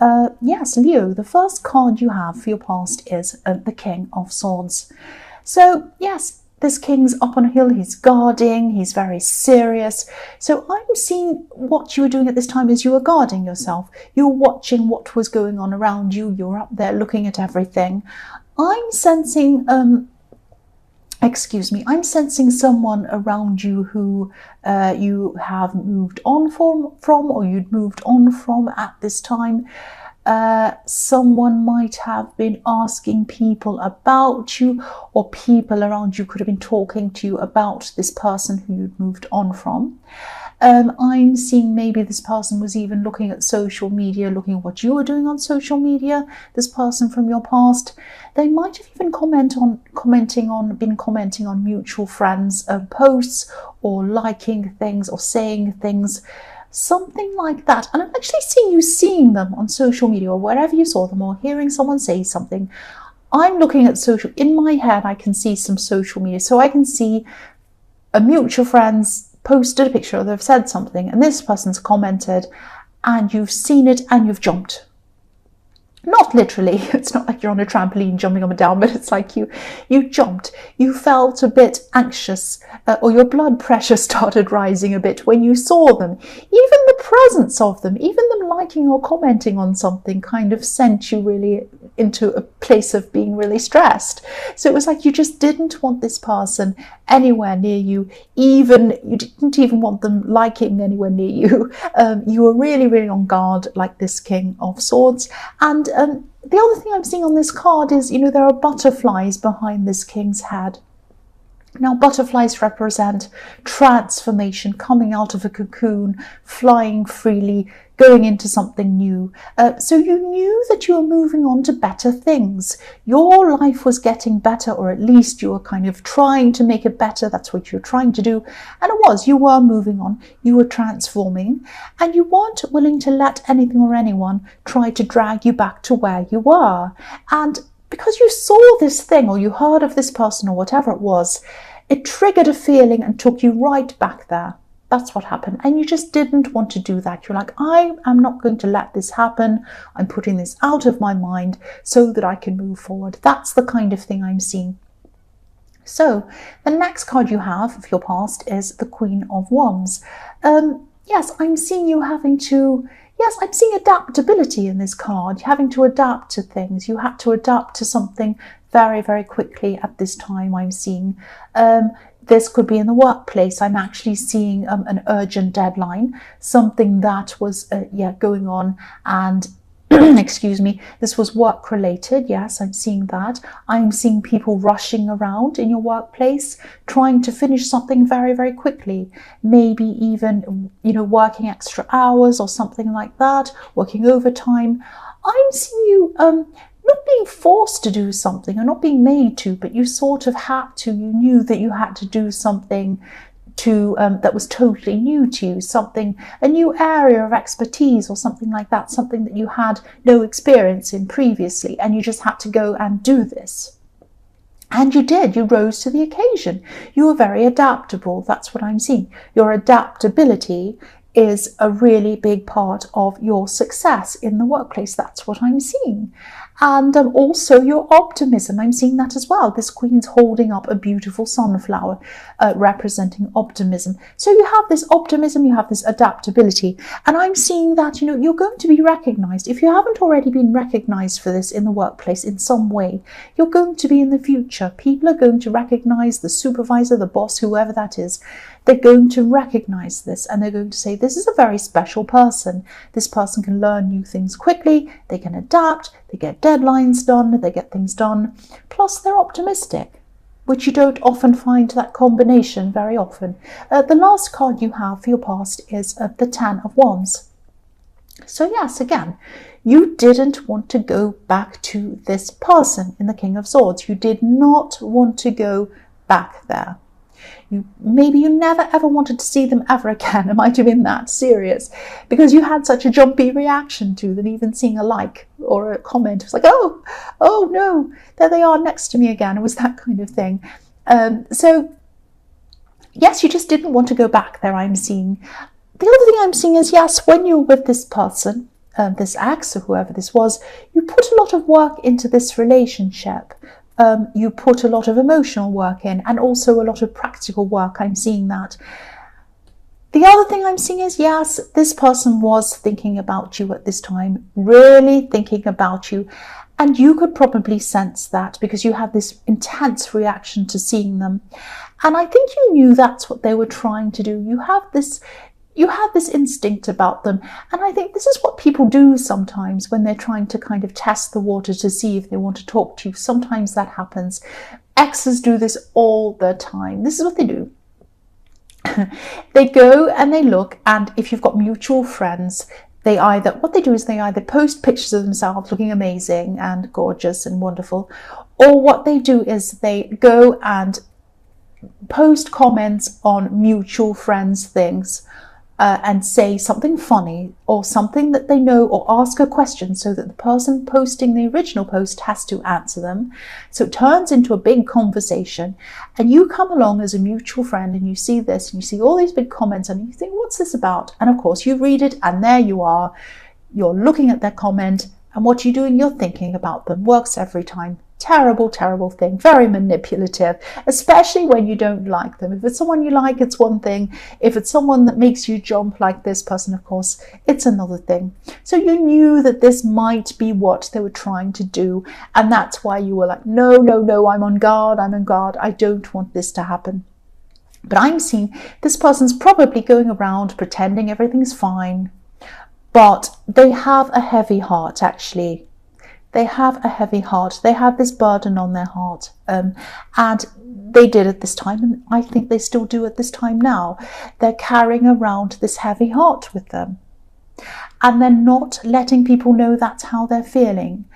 Yes, Leo, the first card you have for your past is the King of Swords. So, yes, this king's up on a hill, he's guarding, he's very serious. So I'm seeing what you were doing at this time is you were guarding yourself. You were watching what was going on around you. You were up there looking at everything. I'm sensing I'm sensing someone around you who you have moved on from or you'd moved on from at this time. Someone might have been asking people about you, or people around you could have been talking to you about this person who you'd moved on from. I'm seeing maybe this person was even looking at social media, looking at what you were doing on social media, this person from your past. They might have even commenting on mutual friends' posts, or liking things or saying things, something like that. And I'm actually seeing them on social media or wherever you saw them, or hearing someone say something. I'm looking at in my head, I can see some social media. So I can see a mutual friend's posted a picture, or they've said something, and this person's commented, and you've seen it and you've jumped. Not literally, it's not like you're on a trampoline jumping up and down, but it's like you jumped. You felt a bit anxious, or your blood pressure started rising a bit when you saw them. Even the presence of them, even them liking or commenting on something, kind of sent you really into a place of being really stressed. So it was like you just didn't want this person anywhere near you. You didn't even want them liking anywhere near you. You were really, really on guard, like this King of Swords. And the other thing I'm seeing on this card is, there are butterflies behind this king's head. Now, butterflies represent transformation, coming out of a cocoon, flying freely, going into something new. So you knew that you were moving on to better things. Your life was getting better, or at least you were kind of trying to make it better. That's what you were trying to do. And it was, you were moving on, you were transforming, and you weren't willing to let anything or anyone try to drag you back to where you were. And because you saw this thing, or you heard of this person, or whatever it was, it triggered a feeling and took you right back there. That's what happened. And you just didn't want to do that. You're like, I am not going to let this happen. I'm putting this out of my mind so that I can move forward. That's the kind of thing I'm seeing. So the next card you have of your past is the Queen of Wands. Yes, I'm seeing you having to... Yes, I'm seeing adaptability in this card. You're having to adapt to things. You had to adapt to something very, very quickly at this time, I'm seeing. This could be in the workplace. I'm actually seeing an urgent deadline, something that was going on, and excuse me, this was work related. Yes, I'm seeing that. I'm seeing people rushing around in your workplace, trying to finish something very, very quickly. Maybe even, working extra hours or something like that, working overtime. I'm seeing you not being forced to do something or not being made to, but you sort of had to. You knew that you had to do something that was totally new to you, a new area of expertise or something like that, something that you had no experience in previously, and you just had to go and do this. And you did. You rose to the occasion. You were very adaptable. That's what I'm seeing. Your adaptability is a really big part of your success in the workplace. That's what I'm seeing. And also your optimism, I'm seeing that as well. This queen's holding up a beautiful sunflower representing optimism. So you have this optimism, you have this adaptability, and I'm seeing that, you're going to be recognized. If you haven't already been recognized for this in the workplace in some way, you're going to be in the future. People are going to recognize the supervisor, the boss, whoever that is. They're going to recognize this, and they're going to say, this is a very special person. This person can learn new things quickly, they can adapt, they get deadlines done, they get things done. Plus, they're optimistic, which you don't often find that combination very often. The last card you have for your past is the Ten of Wands. So yes, again, you didn't want to go back to this person in the King of Swords. You did not want to go back there. Maybe you never ever wanted to see them ever again. It might have been that serious because you had such a jumpy reaction to them. Even seeing a like or a comment, it was like, oh no, there they are next to me again. It was that kind of thing. So yes, you just didn't want to go back there, I'm seeing. The other thing I'm seeing is, yes, when you're with this person, this ex or whoever this was, you put a lot of work into this relationship. You put a lot of emotional work in, and also a lot of practical work. I'm seeing that. The other thing I'm seeing is, yes, this person was thinking about you at this time, really thinking about you. And you could probably sense that because you had this intense reaction to seeing them. And I think you knew that's what they were trying to do. You have this instinct about them. And I think this is what people do sometimes when they're trying to kind of test the water to see if they want to talk to you. Sometimes that happens. Exes do this all the time. This is what they do. They go and they look, and if you've got mutual friends, what they do is they either post pictures of themselves looking amazing and gorgeous and wonderful, or what they do is they go and post comments on mutual friends' things and say something funny or something that they know, or ask a question so that the person posting the original post has to answer them. So it turns into a big conversation, and you come along as a mutual friend and you see this and you see all these big comments and you think, what's this about? And of course you read it, and there you are, you're looking at their comment, and what you're doing, you're thinking about them. Works every time. Terrible, terrible thing. Very manipulative, especially when you don't like them. If it's someone you like, it's one thing. If it's someone that makes you jump like this person, of course, it's another thing. So you knew that this might be what they were trying to do. And that's why you were like, no, no, no, I'm on guard. I don't want this to happen. But I'm seeing this person's probably going around pretending everything's fine. But they have a heavy heart, actually. They have a heavy heart. They have this burden on their heart. And they did at this time, and I think they still do at this time now. They're carrying around this heavy heart with them. And they're not letting people know that's how they're feeling.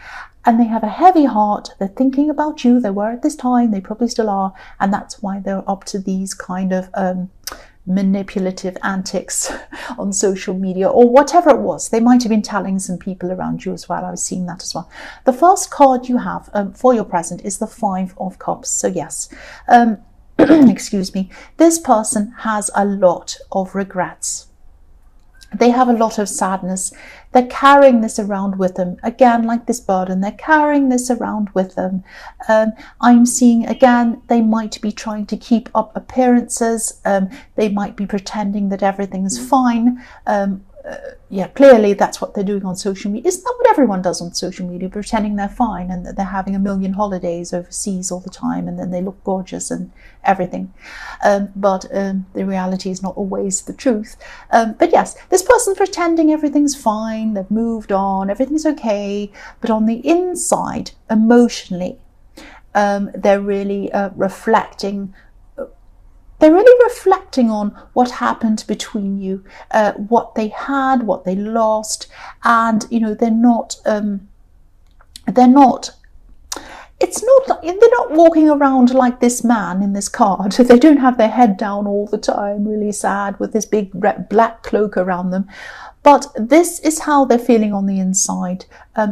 And they have a heavy heart. They're thinking about you. They were at this time. They probably still are. And that's why they're up to these kind of manipulative antics on social media, or whatever it was. They might have been telling some people around you as well. I was seeing that as well. The first card you have for your present is the Five of Cups. So yes, excuse me, this person has a lot of regrets. They have a lot of sadness. They're carrying this around with them. Again, like this burden, they're carrying this around with them. I'm seeing, again, they might be trying to keep up appearances. They might be pretending that everything's fine. Yeah, clearly that's what they're doing on social media. Isn't that what everyone does on social media? Pretending they're fine and that they're having a million holidays overseas all the time, and then they look gorgeous and everything. But the reality is not always the truth. But yes, this person pretending everything's fine, they've moved on, everything's okay. But on the inside, emotionally, they're really reflecting. They're really reflecting on what happened between you, what they had, what they lost, and they're not walking around like this man in this card. They don't have their head down all the time, really sad, with this big black cloak around them. But this is how they're feeling on the inside.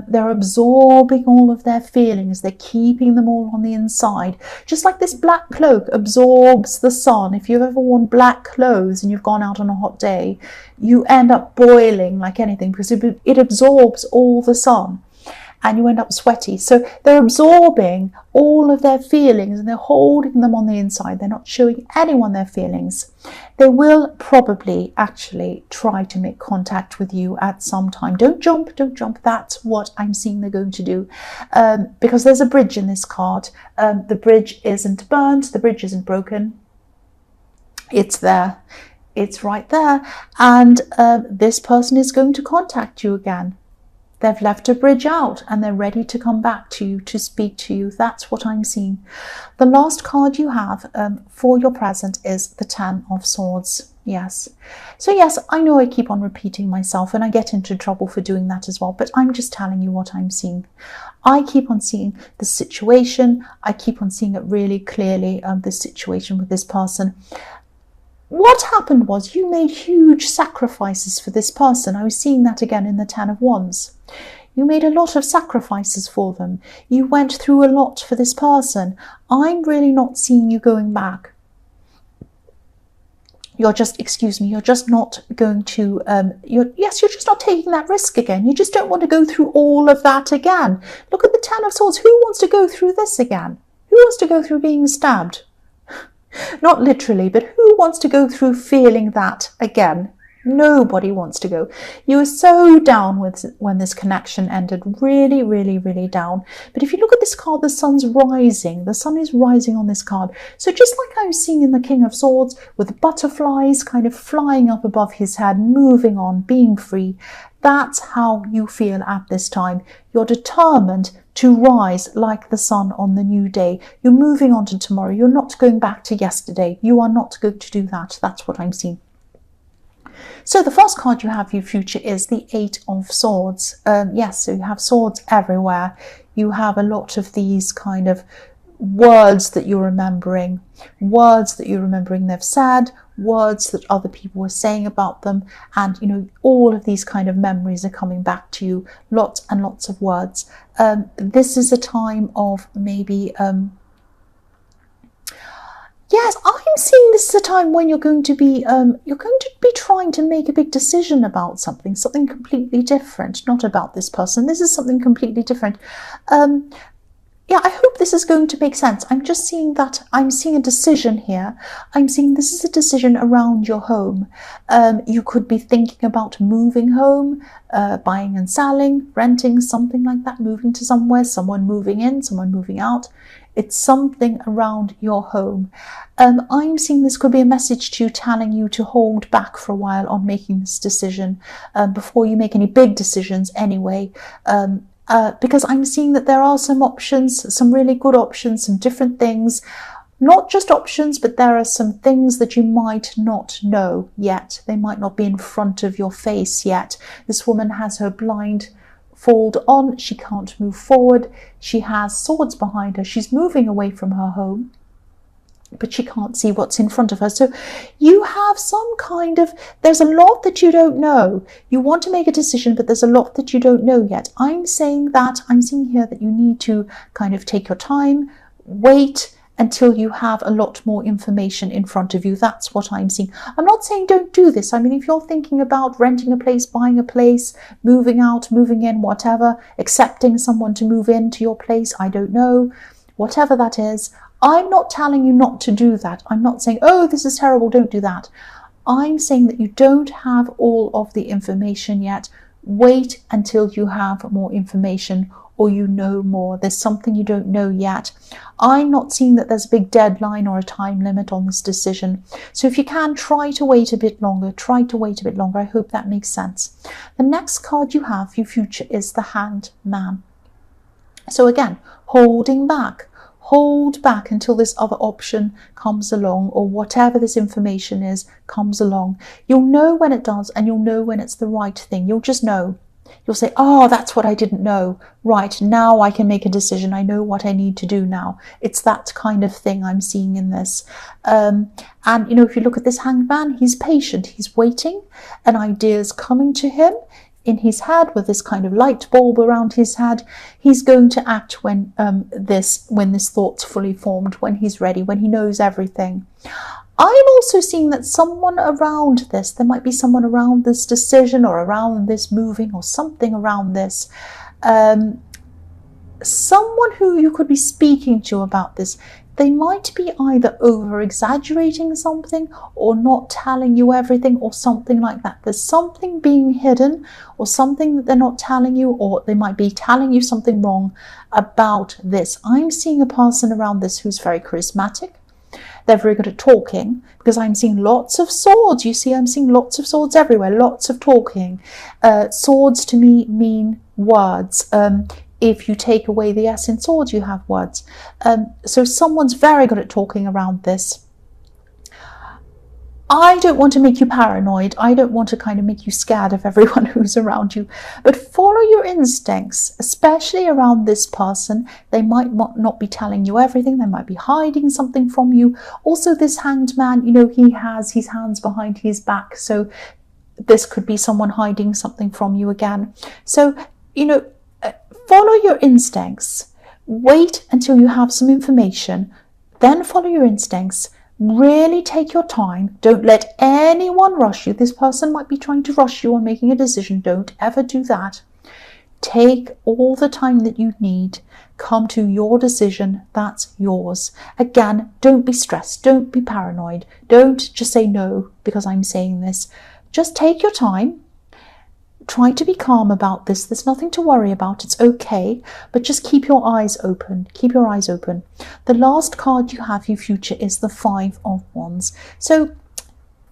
They're absorbing all of their feelings. They're keeping them all on the inside. Just like this black cloak absorbs the sun. If you've ever worn black clothes and you've gone out on a hot day, you end up boiling like anything because it absorbs all the sun. And you end up sweaty. So they're absorbing all of their feelings and they're holding them on the inside. They're not showing anyone their feelings. They will probably actually try to make contact with you at some time. Don't jump. That's what I'm seeing they're going to do. Because there's a bridge in this card. The bridge isn't burnt. The bridge isn't broken. It's there. It's right there. And this person is going to contact you again. They've left a bridge out and they're ready to come back to you, to speak to you. That's what I'm seeing. The last card you have for your present is the Ten of Swords. Yes. So yes, I know I keep on repeating myself and I get into trouble for doing that as well, but I'm just telling you what I'm seeing. I keep on seeing the situation. I keep on seeing it really clearly, the situation with this person. What happened was you made huge sacrifices for this person. I was seeing that again in the Ten of Wands. You made a lot of sacrifices for them. You went through a lot for this person. I'm really not seeing you going back. you're just, excuse me, you're just not going to, you're just not taking that risk again. You just don't want to go through all of that again. Look at the Ten of Swords. Who wants to go through this again? Who wants to go through being stabbed? Not literally, but who wants to go through feeling that again? Nobody wants to go. You were so down when this connection ended. Really, really, really down. But if you look at this card, the sun's rising. The sun is rising on this card. So just like I was seeing in the King of Swords, with butterflies kind of flying up above his head, moving on, being free, that's how you feel at this time. You're determined to rise like the sun on the new day. You're moving on to tomorrow. You're not going back to yesterday. You are not going to do that. That's what I'm seeing. So the first card you have for your future is the Eight of Swords. Yes, so you have swords everywhere. You have a lot of these kind of words that you're remembering. Words that you're remembering they've said, words that other people were saying about them. And, you know, all of these kind of memories are coming back to you. Lots and lots of words. This is a time of maybe... Yes, I'm seeing this is a time when you're going to be trying to make a big decision about something completely different, not about this person. This is something completely different. Yeah, I hope this is going to make sense. I'm just seeing that I'm seeing a decision here. I'm seeing this is a decision around your home. You could be thinking about moving home, buying and selling, renting, something like that, moving to somewhere, someone moving in, someone moving out. It's something around your home. I'm seeing this could be a message to you telling you to hold back for a while on making this decision before you make any big decisions anyway. Because I'm seeing that there are some options, some really good options, some different things. Not just options, but there are some things that you might not know yet. They might not be in front of your face yet. This woman has her blind fold on. She can't move forward. She has swords behind her. She's moving away from her home, but she can't see what's in front of her. So you have some kind of, there's a lot that you don't know. You want to make a decision, but there's a lot that you don't know yet. I'm seeing here that you need to kind of take your time, wait until you have a lot more information in front of you. That's what I'm seeing. I'm not saying don't do this. I mean, if you're thinking about renting a place, buying a place, moving out, moving in, whatever, accepting someone to move into your place, I don't know, whatever that is, I'm not telling you not to do that. I'm not saying, oh, this is terrible, don't do that. I'm saying that you don't have all of the information yet. Wait until you have more information or you know more. There's something you don't know yet. I'm not seeing that there's a big deadline or a time limit on this decision. So if you can, try to wait a bit longer. Try to wait a bit longer. I hope that makes sense. The next card you have for your future is the Hanged Man. So again, holding back. Hold back until this other option comes along, or whatever this information is comes along. You'll know when it does, and you'll know when it's the right thing. You'll just know. You'll say, oh, that's what I didn't know. Right, now I can make a decision. I know what I need to do now. It's that kind of thing I'm seeing in this. And, you know, if you look at this Hanged Man, he's patient. He's waiting. An idea's coming to him in his head with this kind of light bulb around his head. He's going to act when this thought's fully formed, when he's ready, when he knows everything. I'm also seeing that someone around this, there might be someone around this decision or around this moving or something around this. Someone who you could be speaking to about this. They might be either over-exaggerating something or not telling you everything or something like that. There's something being hidden or something that they're not telling you, or they might be telling you something wrong about this. I'm seeing a person around this who's very charismatic. They're very good at talking, because I'm seeing lots of swords. You see, I'm seeing lots of swords everywhere, lots of talking. Swords to me mean words. If you take away the S in swords, you have words. So someone's very good at talking around this. I don't want to make you paranoid. I don't want to kind of make you scared of everyone who's around you. But follow your instincts, especially around this person. They might not be telling you everything. They might be hiding something from you. Also, this Hanged Man, you know, he has his hands behind his back. So this could be someone hiding something from you again. So, you know, follow your instincts. Wait until you have some information. Then follow your instincts. Really take your time. Don't let anyone rush you. This person might be trying to rush you on making a decision. Don't ever do that. Take all the time that you need. Come to your decision. That's yours. Again, don't be stressed. Don't be paranoid. Don't just say no because I'm saying this. Just take your time. Try to be calm about this. There's nothing to worry about. It's okay. But just keep your eyes open. Keep your eyes open. The last card you have, you future, is the Five of Wands. So,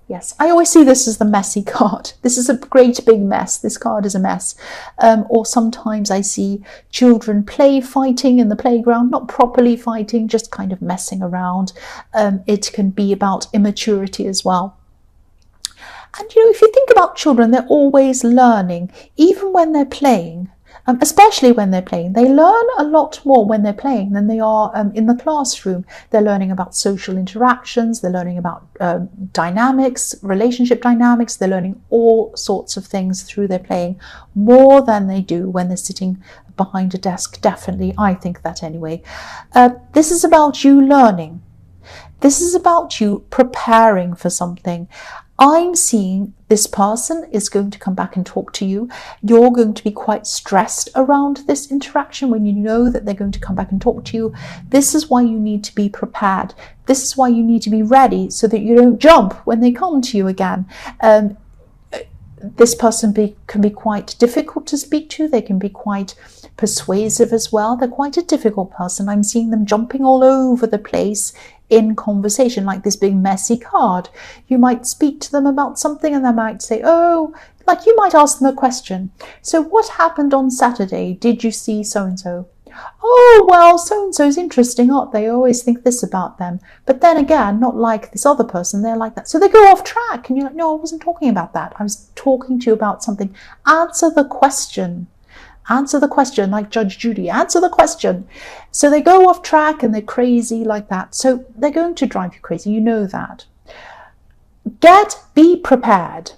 yes, I always see this as the messy card. This is a great big mess. This card is a mess. Or sometimes I see children fighting in the playground, not properly fighting, just kind of messing around. It can be about immaturity as well. And if you think about children, they're always learning, even when they're playing, especially when they're playing. They learn a lot more when they're playing than they are in the classroom. They're learning about social interactions, they're learning about dynamics, relationship dynamics, they're learning all sorts of things through their playing, more than they do when they're sitting behind a desk. Definitely, I think that anyway. This is about you learning. This is about you preparing for something. I'm seeing this person is going to come back and talk to you. You're going to be quite stressed around this interaction when you know that they're going to come back and talk to you. This is why you need to be prepared. This is why you need to be ready so that you don't jump when they come to you again. This person can be quite difficult to speak to. They can be quite persuasive as well. They're quite a difficult person. I'm seeing them jumping all over the place in conversation, like this big messy card. You might speak to them about something and they might say, oh, like you might ask them a question. So what happened on Saturday? Did you see so-and-so? Oh, well, so-and-so's interesting, aren't they? I always think this about them. But then again, not like this other person, they're like that. So they go off track and you're like, no, I wasn't talking about that. I was talking to you about something. Answer the question. Answer the question, like Judge Judy. Answer the question. So they go off track and they're crazy like that. So they're going to drive you crazy. You know that. Be prepared.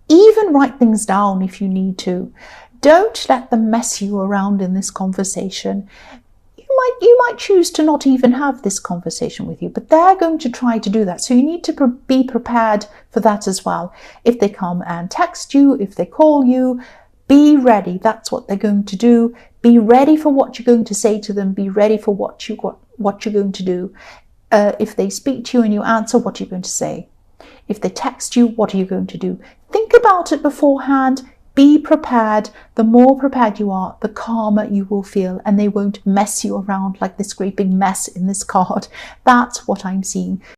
Even write things down if you need to. Don't let them mess you around in this conversation. You might choose to not even have this conversation with you, but they're going to try to do that. So you need to be prepared for that as well. If they come and text you, if they call you, be ready. That's what they're going to do. Be ready for what you're going to say to them. Be ready for what you're going to do. If they speak to you and you answer, what are you going to say? If they text you, what are you going to do? Think about it beforehand. Be prepared. The more prepared you are, the calmer you will feel, and they won't mess you around like this great big mess in this card. That's what I'm seeing.